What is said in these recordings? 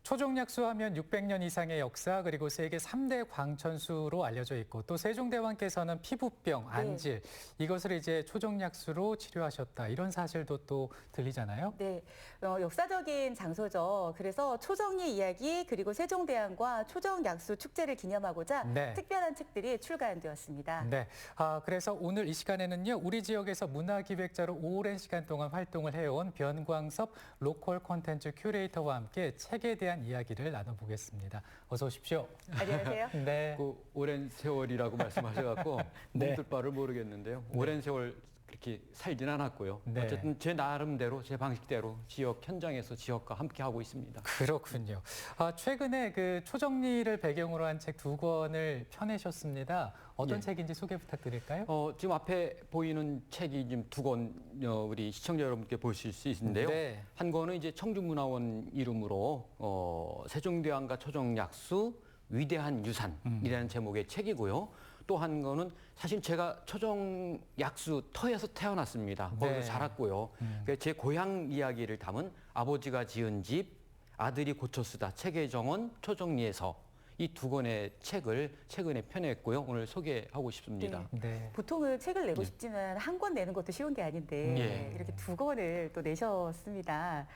초종약수 하면 600년 이상의 역사 그리고 세계 3대 광천수로 알려져 있고 또 세종대왕께서는 피부병, 안질 이것을 이제 초종약수로 치료하셨다 이런 사실도 또 들리잖아요. 네, 역사적인 장소죠. 그래서 초정리 이야기 그리고 세종대왕과 초정약수 축제를 기념하고자 특별한 책들이 출간되었습니다. 네, 그래서 오늘 이 시간에는요. 우리 지역에서 문화기획자로 오랜 시간 동안 활동을 해온 변광섭 로컬 콘텐츠 큐레이터와 함께 책에 대한 이야기를 나눠보겠습니다. 어서 오십시오. 안녕하세요. 네. 그 오랜 세월이라고 말씀하셔갖고 몸둘 바를 모르겠는데요. 오랜 세월 그렇게 살진 않았고요. 어쨌든 제 나름대로 제 방식대로 지역 현장에서 지역과 함께 하고 있습니다. 그렇군요. 최근에 그 초정리를 배경으로 한 책 2권을 펴내셨습니다. 어떤 책인지 소개 부탁드릴까요? 지금 앞에 보이는 책이 지금 2권 우리 시청자 여러분께 보실 수 있는데요. 한 권은 이제 청주문화원 이름으로 세종대왕과 초정약수 위대한 유산이라는 제목의 책이고요. 또 한 거는 사실 제가 초정약수 터에서 태어났습니다. 거기서 자랐고요. 제 고향 이야기를 담은 아버지가 지은 집, 아들이 고쳐 쓰다 책의 정원 초정리에서 이 2권의 책을 최근에 펴냈고요. 오늘 소개하고 싶습니다. 보통은 책을 내고 싶지만 한 권 내는 것도 쉬운 게 아닌데 이렇게 2권을 또 내셨습니다.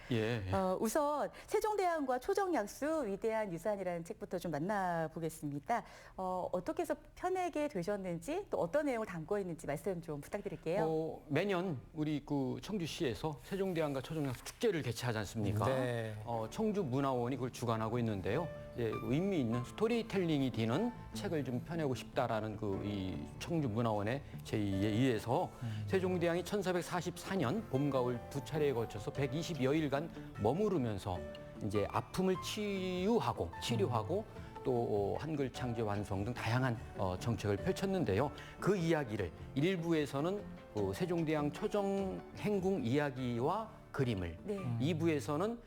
우선 세종대왕과 초정약수 위대한 유산이라는 책부터 좀 만나보겠습니다. 어떻게 해서 펴내게 되셨는지 또 어떤 내용을 담고 있는지 말씀 좀 부탁드릴게요. 매년 우리 그 청주시에서 세종대왕과 초정약수 축제를 개최하지 않습니까? 청주문화원이 그걸 주관하고 있는데요. 의미 있는 스토리텔링이 되는 책을 좀 펴내고 싶다라는 이 청주문화원의 제의에 의해서 세종대왕이 1444년 봄, 가을 2차례에 걸쳐서 120여일간 머무르면서 이제 아픔을 치료하고 또 한글 창제 완성 등 다양한 정책을 펼쳤는데요. 그 이야기를 일부에서는 세종대왕 초정 행궁 이야기와 그림을, 2부에서는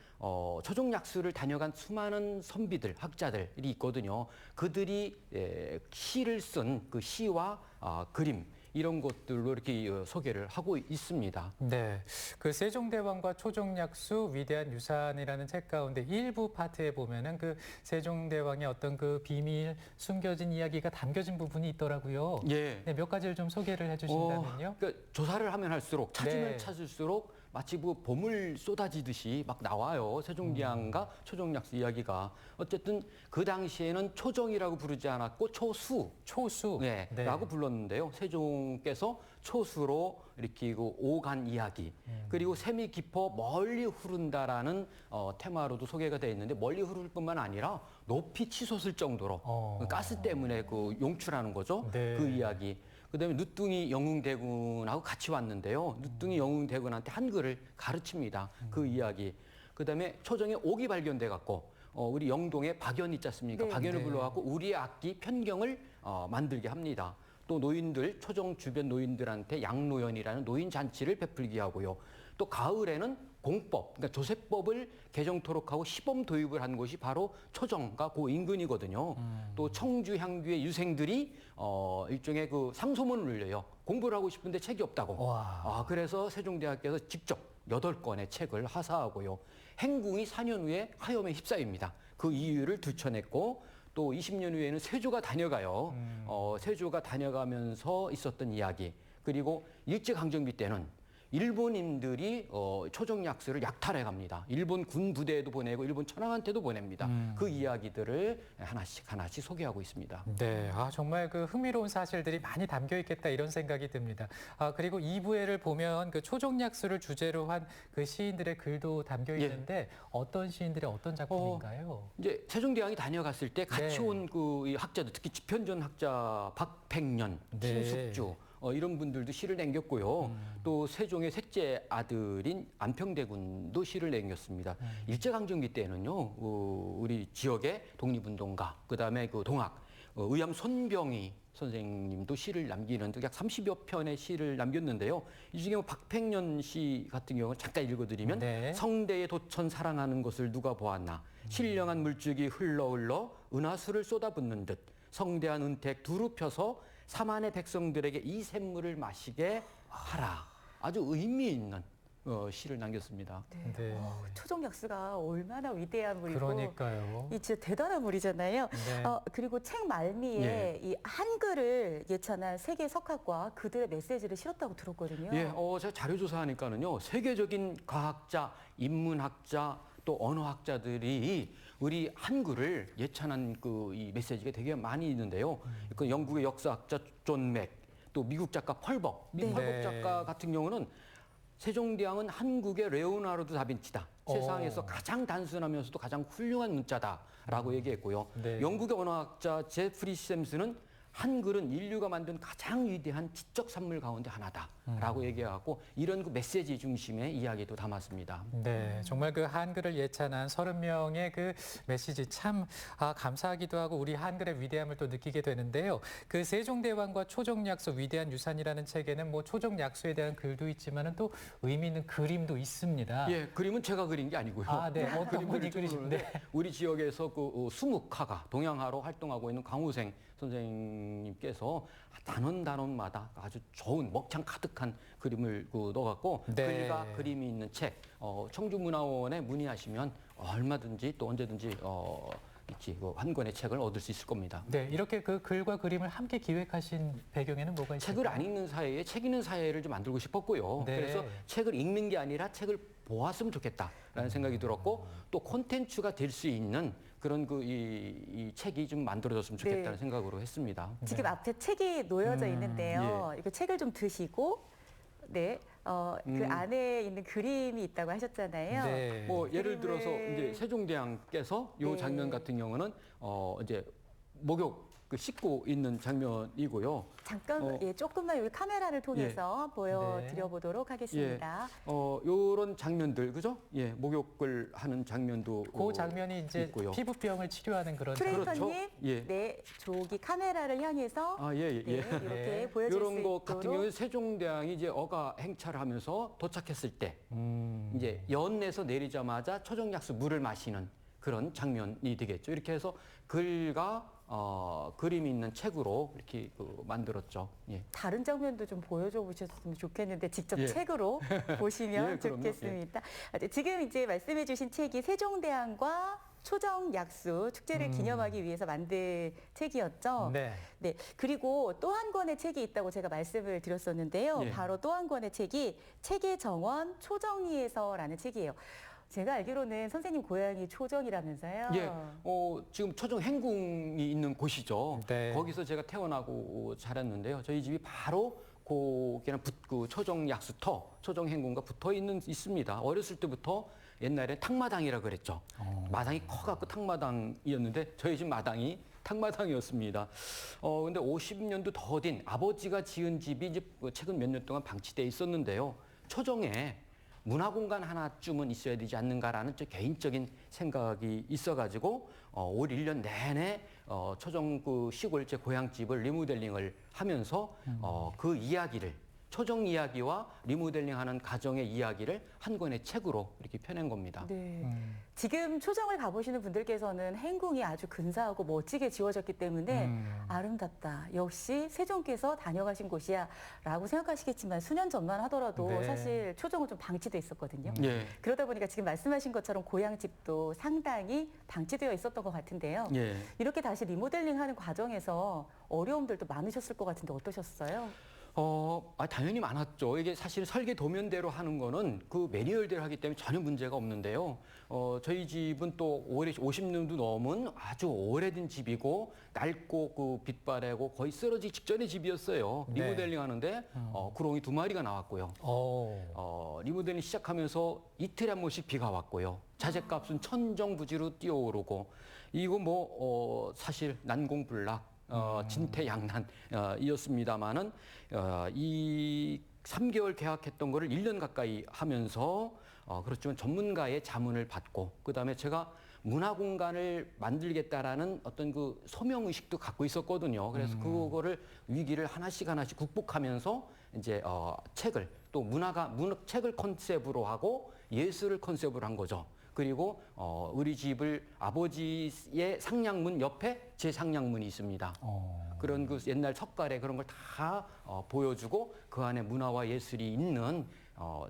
초정약수를 다녀간 수많은 선비들, 학자들이 있거든요. 그들이 시를 쓴 그 시와 그림 이런 것들로 이렇게 소개를 하고 있습니다. 네, 그 세종대왕과 초정약수 위대한 유산이라는 책 가운데 일부 파트에 보면은 그 세종대왕의 어떤 그 비밀, 숨겨진 이야기가 담겨진 부분이 있더라고요. 몇 가지를 좀 소개를 해주신다면요. 그러니까 조사를 하면 할수록 찾으면 찾을수록 마치 그 보물 쏟아지듯이 막 나와요. 세종대왕과 초정약수 이야기가. 어쨌든 그 당시에는 초정이라고 부르지 않았고 초수. 라고 불렀는데요. 세종께서 초수로 이렇게 오간 이야기. 그리고 샘이 깊어 멀리 흐른다라는 테마로도 소개가 되어 있는데 멀리 흐를 뿐만 아니라 높이 치솟을 정도로 가스 때문에 그 용출하는 거죠. 그 이야기. 그다음에 누뚱이 영웅대군하고 같이 왔는데요. 누뚱이 영웅대군한테 한글을 가르칩니다. 그 이야기. 그다음에 초정에 옥이 발견돼 갖고 우리 영동에 박연 있지 않습니까? 박연을 불러갖고 우리의 악기 편경을 만들게 합니다. 또 노인들, 초정 주변 노인들한테 양노연이라는 노인 잔치를 베풀게 하고요. 또 가을에는 공법, 그러니까 조세법을 개정토록 하고 시범 도입을 한 곳이 바로 초정과 그 인근이거든요. 또 청주 향교의 유생들이 일종의 그 상소문을 올려요. 공부를 하고 싶은데 책이 없다고. 그래서 세종대왕께서 직접 8권의 책을 하사하고요. 행궁이 4년 후에 화염에 휩싸입니다. 그 이유를 들춰냈고 또 20년 후에는 세조가 다녀가요. 세조가 다녀가면서 있었던 이야기. 그리고 일제강점기 때는 일본인들이 초정약수를 약탈해 갑니다. 일본 군 부대에도 보내고 일본 천황한테도 보냅니다. 그 이야기들을 하나씩 소개하고 있습니다. 네, 정말 그 흥미로운 사실들이 많이 담겨 있겠다 이런 생각이 듭니다. 그리고 2부회를 보면 그 초정약수를 주제로 한 그 시인들의 글도 담겨 있는데 어떤 시인들의 어떤 작품인가요? 이제 세종대왕이 다녀갔을 때 같이 온 그 학자들, 특히 지편전 학자 박백년, 신숙주 이런 분들도 시를 남겼고요. 또 세종의 셋째 아들인 안평대군도 시를 남겼습니다. 일제강점기 때는요, 우리 지역의 독립운동가, 그다음에 그 동학, 의암 손병희 선생님도 시를 남기는데 약 30여 편의 시를 남겼는데요. 이 중에 박팽년 시 같은 경우는 잠깐 읽어드리면 성대의 도천 사랑하는 것을 누가 보았나 신령한 물줄기 흘러 은하수를 쏟아붓는 듯 성대한 은택 두루 펴서 사만의 백성들에게 이 샘물을 마시게 하라. 아주 의미 있는 시를 남겼습니다. 네. 네. 초정약수가 얼마나 위대한 물이고 그러니까요. 이 진짜 대단한 물이잖아요. 네. 그리고 책 말미에 예. 이 한글을 예찬한 세계 석학과 그들의 메시지를 실었다고 들었거든요. 예, 제가 자료 조사하니까는요, 세계적인 과학자, 인문학자, 또 언어학자들이 우리 한글을 예찬한 이 메시지가 되게 많이 있는데요. 그 영국의 역사학자 존 맥, 또 미국 작가 펄벅, 네. 펄벅 작가 같은 경우는 세종대왕은 한국의 레오나르도 다빈치다. 세상에서 가장 단순하면서도 가장 훌륭한 문자다라고 얘기했고요. 네. 영국의 언어학자 제프리 샘스는 한글은 인류가 만든 가장 위대한 지적 산물 가운데 하나다라고 얘기하고 이런 그 메시지 중심의 이야기도 담았습니다. 네, 정말 그 한글을 예찬한 30명의 그 메시지 참 감사하기도 하고 우리 한글의 위대함을 또 느끼게 되는데요. 그 세종대왕과 초정약수 위대한 유산이라는 책에는 뭐 초정약수에 대한 글도 있지만은 또 의미 있는 그림도 있습니다. 예, 그림은 제가 그린 게 아니고요. 아, 네. 어떤 분이 좀 그리신데? 그러는데 우리 지역에서 그 수묵화가 동양화로 활동하고 있는 강우생 선생님께서 단원마다 아주 좋은 먹창 가득한 그림을 넣어갖고 네. 글과 그림이 있는 책 청주문화원에 문의하시면 얼마든지 또 언제든지 한 권의 책을 얻을 수 있을 겁니다. 네, 이렇게 그 글과 그림을 함께 기획하신 배경에는 뭐가 있을까요? 책을 안 읽는 사회에 책 읽는 사회를 좀 만들고 싶었고요. 네. 그래서 책을 읽는 게 아니라 책을 보았으면 좋겠다라는 생각이 들었고 또 콘텐츠가 될 수 있는 그런 이 책이 좀 만들어졌으면 좋겠다는 네. 생각으로 했습니다. 지금 앞에 책이 놓여져 있는데요. 이거 책을 좀 드시고, 네, 그 안에 있는 그림이 있다고 하셨잖아요. 네. 뭐 예를 그림을- 들어서 이제 세종대왕께서 이 네. 장면 같은 경우는 이제 목욕 씻고 있는 장면이고요. 잠깐 조금만 여기 카메라를 통해서 보여드려 보도록 하겠습니다. 요런 장면들 그죠? 예, 목욕을 하는 장면도 그 장면이 이제 있고요. 피부병을 치료하는 그런 큐레이터님, 그렇죠. 예. 네, 저기 카메라를 향해서 예. 네, 이렇게 네. 보여줄 수 이런 거 같은 있도록 경우는 세종대왕이 이제 어가 행차를 하면서 도착했을 때 이제 연내에서 내리자마자 초정약수 물을 마시는 그런 장면이 되겠죠. 이렇게 해서 글과 그림이 있는 책으로 이렇게 만들었죠. 예. 다른 장면도 좀 보여줘 보셨으면 좋겠는데 직접 예. 책으로 보시면 예, 그럼요. 좋겠습니다. 지금 이제 말씀해 주신 책이 세종대왕과 초정약수 축제를 기념하기 위해서 만든 책이었죠. 네. 네. 그리고 또 한 권의 책이 있다고 제가 말씀을 드렸었는데요. 예. 바로 또 한 권의 책이 책의 정원 초정리에서라는 책이에요. 제가 알기로는 선생님 고향이 초정이라면서요. 예, 지금 초정 행궁이 있는 곳이죠. 네. 거기서 제가 태어나고 자랐는데요. 저희 집이 바로 거기랑 초정 약수터, 초정 행궁과 붙어 있습니다. 어렸을 때부터 옛날에 탕마당이라 그랬죠. 마당이 커갖고 탕마당이었는데 저희 집 마당이 탕마당이었습니다. 근데 50년도 더딘 아버지가 지은 집이 이제 최근 몇 년 동안 방치돼 있었는데요. 초정에 문화공간 하나쯤은 있어야 되지 않는가라는 저 개인적인 생각이 있어가지고 올 1년 내내 초정 시골 제 고향집을 리모델링을 하면서 그 이야기를 초정 이야기와 리모델링하는 가정의 이야기를 한 권의 책으로 이렇게 펴낸 겁니다. 네. 지금 초정을 가보시는 분들께서는 행궁이 아주 근사하고 멋지게 지어졌기 때문에 아름답다. 역시 세종께서 다녀가신 곳이야 라고 생각하시겠지만 수년 전만 하더라도 네. 사실 초정은 좀 방치돼 있었거든요. 예. 그러다 보니까 지금 말씀하신 것처럼 고향집도 상당히 방치되어 있었던 것 같은데요. 예. 이렇게 다시 리모델링하는 과정에서 어려움들도 많으셨을 것 같은데 어떠셨어요? 당연히 많았죠. 이게 사실 설계 도면대로 하는 거는 그 매뉴얼대로 하기 때문에 전혀 문제가 없는데요. 저희 집은 또 50년도 넘은 아주 오래된 집이고 낡고 빛바래고 거의 쓰러지기 직전의 집이었어요. 네. 리모델링 하는데 구렁이 2마리가 나왔고요. 리모델링 시작하면서 이틀에 한 번씩 비가 왔고요. 자재값은 천정부지로 뛰어오르고 이거 사실 난공불락 진퇴양난이었습니다만은 이 3개월 계약했던 거를 1년 가까이 하면서 그렇지만 전문가의 자문을 받고 그다음에 제가 문화공간을 만들겠다라는 어떤 그 소명의식도 갖고 있었거든요. 그래서 그거를 위기를 하나씩 극복하면서 이제 책을 또 책을 컨셉으로 하고 예술을 컨셉으로 한 거죠. 그리고 우리 집을 아버지의 상량문 옆에 제 상량문이 있습니다. 그런 그 옛날 석가래 그런 걸 다 보여주고 그 안에 문화와 예술이 있는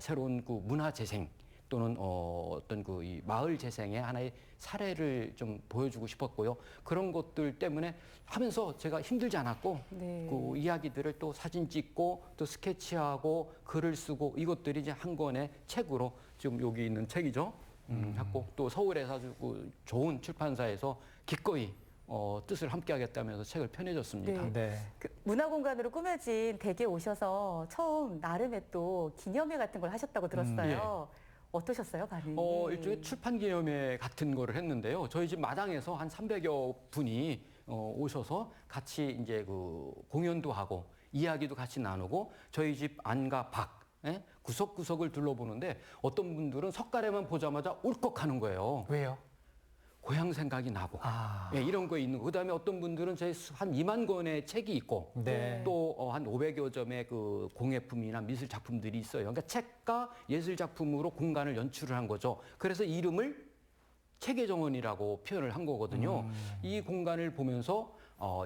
새로운 그 문화 재생 또는 어떤 그 이 마을 재생의 하나의 사례를 좀 보여주고 싶었고요. 그런 것들 때문에 하면서 제가 힘들지 않았고 네. 그 이야기들을 또 사진 찍고 또 스케치하고 글을 쓰고 이것들이 이제 한 권의 책으로 지금 여기 있는 책이죠. 하고 또 서울에서 아주 그 좋은 출판사에서 기꺼이 뜻을 함께하겠다면서 책을 펴내줬습니다. 네. 네. 그 문화공간으로 꾸며진 댁에 오셔서 처음 나름의 또 기념회 같은 걸 하셨다고 들었어요. 어떠셨어요, 반응이? 일종의 출판 기념회 같은 거를 했는데요. 저희 집 마당에서 한 300여 분이 오셔서 같이 이제 그 공연도 하고 이야기도 같이 나누고 저희 집 안과 밖 구석구석을 둘러보는데 어떤 분들은 석가래만 보자마자 울컥하는 거예요. 왜요? 고향 생각이 나고 아. 이런 거 있는 거. 그다음에 어떤 분들은 저희 한 2만 권의 책이 있고 네. 또 한 500여 점의 그 공예품이나 미술 작품들이 있어요. 그러니까 책과 예술 작품으로 공간을 연출을 한 거죠. 그래서 이름을 책의 정원이라고 표현을 한 거거든요. 이 공간을 보면서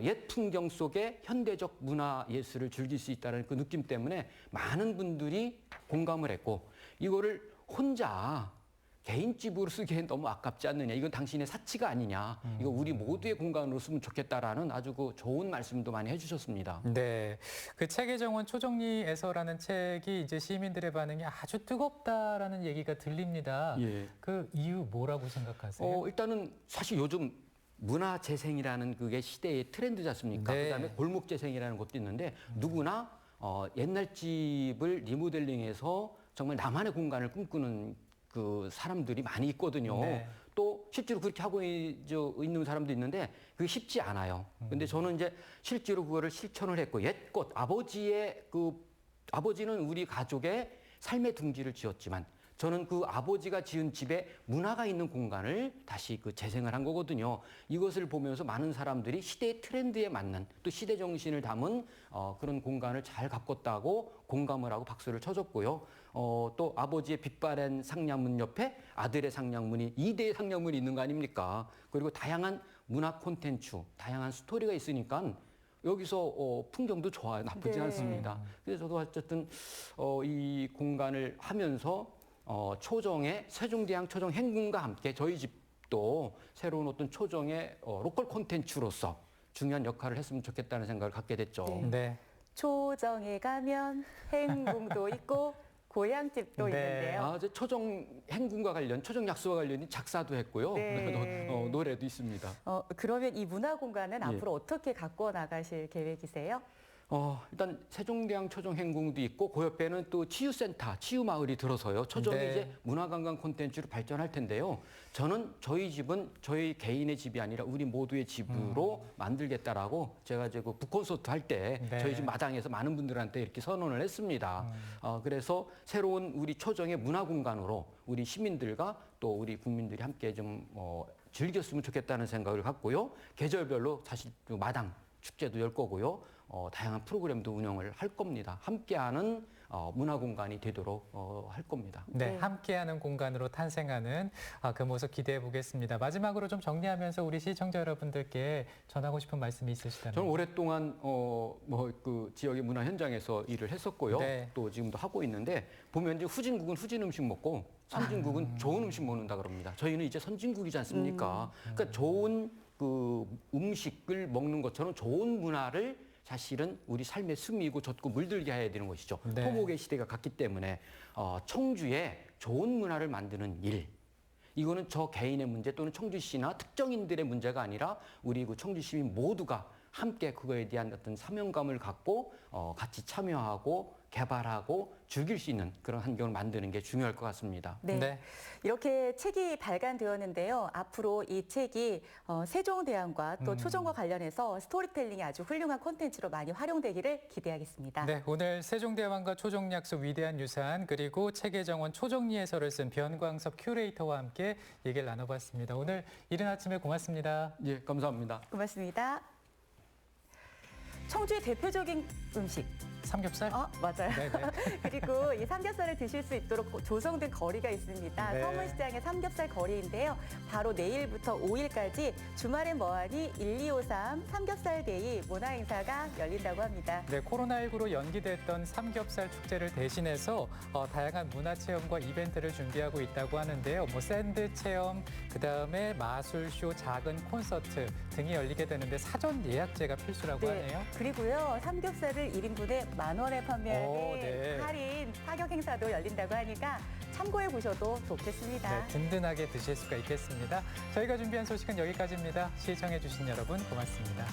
옛 풍경 속에 현대적 문화 예술을 즐길 수 있다는 그 느낌 때문에 많은 분들이 공감을 했고 이거를 혼자 개인집으로 쓰기엔 너무 아깝지 않느냐. 이건 당신의 사치가 아니냐. 이거 우리 모두의 공간으로 쓰면 좋겠다라는 아주 그 좋은 말씀도 많이 해주셨습니다. 네, 그 책의 정원 초정리에서라는 책이 이제 시민들의 반응이 아주 뜨겁다라는 얘기가 들립니다. 예. 그 이유 뭐라고 생각하세요? 일단은 사실 요즘 문화 재생이라는 그게 시대의 트렌드지 않습니까? 네. 그다음에 골목 재생이라는 것도 있는데 누구나 옛날 집을 리모델링해서 정말 나만의 공간을 꿈꾸는 그 사람들이 많이 있거든요. 네. 또 실제로 그렇게 하고 있는 사람도 있는데 그게 쉽지 않아요. 근데 저는 이제 실제로 그거를 실천을 했고 옛것 아버지는 우리 가족의 삶의 둥지를 지었지만 저는 그 아버지가 지은 집에 문화가 있는 공간을 다시 그 재생을 한 거거든요. 이것을 보면서 많은 사람들이 시대의 트렌드에 맞는 또 시대 정신을 담은 그런 공간을 잘 가꿨다고 공감을 하고 박수를 쳐줬고요. 또 아버지의 빛바랜 상량문 옆에 아들의 상량문이 2대의 상량문이 있는 거 아닙니까? 그리고 다양한 문화 콘텐츠, 다양한 스토리가 있으니까 여기서 풍경도 좋아요. 나쁘지 네. 않습니다. 그래서 저도 어쨌든 이 공간을 하면서 초정의 세종대왕 초정 행궁과 함께 저희 집도 새로운 어떤 초정의 로컬 콘텐츠로서 중요한 역할을 했으면 좋겠다는 생각을 갖게 됐죠. 네. 네. 초정에 가면 행궁도 있고 고향집도 네. 있는데요. 이제 초정 행궁과 관련, 초정 약수와 관련이 작사도 했고요. 네. 노래도 있습니다. 그러면 이 문화공간은 예. 앞으로 어떻게 갖고 나가실 계획이세요? 일단 세종대왕 초정 행궁도 있고 그 옆에는 또 치유센터, 치유마을이 들어서요. 초정이 네. 이제 문화관광 콘텐츠로 발전할 텐데요. 저는 저희 집은 저희 개인의 집이 아니라 우리 모두의 집으로 만들겠다라고 제가 이제 그 북콘서트 할 때 네. 저희 집 마당에서 많은 분들한테 이렇게 선언을 했습니다. 그래서 새로운 우리 초정의 문화공간으로 우리 시민들과 또 우리 국민들이 함께 좀 즐겼으면 좋겠다는 생각을 갖고요. 계절별로 사실 그 마당 축제도 열 거고요. 다양한 프로그램도 운영을 할 겁니다. 함께하는 문화 공간이 되도록 할 겁니다. 네, 네. 함께하는 공간으로 탄생하는 그 모습 기대해 보겠습니다. 마지막으로 좀 정리하면서 우리 시청자 여러분들께 전하고 싶은 말씀이 있으시다면. 저는 오랫동안 그 지역의 문화 현장에서 일을 했었고요. 네. 또 지금도 하고 있는데 보면 이제 후진국은 후진 음식 먹고 선진국은 좋은 음식 먹는다 그럽니다. 저희는 이제 선진국이지 않습니까? 그러니까 좋은 그 음식을 먹는 것처럼 좋은 문화를 사실은 우리 삶의 숨이고 젖고 물들게 해야 되는 것이죠. 네. 토목의 시대가 갔기 때문에 청주에 좋은 문화를 만드는 일. 이거는 저 개인의 문제 또는 청주시나 특정인들의 문제가 아니라 우리 그 청주 시민 모두가 함께 그거에 대한 어떤 사명감을 갖고 같이 참여하고 개발하고 즐길 수 있는 그런 환경을 만드는 게 중요할 것 같습니다. 네. 네. 이렇게 책이 발간되었는데요. 앞으로 이 책이 세종대왕과 또 초정과 관련해서 스토리텔링이 아주 훌륭한 콘텐츠로 많이 활용되기를 기대하겠습니다. 네, 오늘 세종대왕과 초정약수 위대한 유산 그리고 책의 정원 초정리해설을 쓴 변광섭 큐레이터와 함께 얘기를 나눠봤습니다. 오늘 이른 아침에 고맙습니다. 예, 감사합니다. 고맙습니다. 청주의 대표적인 음식. 삼겹살? 맞아요. 네네. 그리고 이 삼겹살을 드실 수 있도록 조성된 거리가 있습니다. 네. 서문시장의 삼겹살 거리인데요. 바로 내일부터 5일까지 주말엔 뭐하니 1253 삼겹살 데이 문화 행사가 열린다고 합니다. 네, 코로나19로 연기됐던 삼겹살 축제를 대신해서 다양한 문화 체험과 이벤트를 준비하고 있다고 하는데요. 뭐 샌드 체험, 그다음에 마술쇼, 작은 콘서트 등이 열리게 되는데 사전 예약제가 필수라고 하네요. 그리고요. 삼겹살을 1인분에 10,000원에 판매하는 네. 할인 파격 행사도 열린다고 하니까 참고해 보셔도 좋겠습니다. 네, 든든하게 드실 수가 있겠습니다. 저희가 준비한 소식은 여기까지입니다. 시청해 주신 여러분 고맙습니다.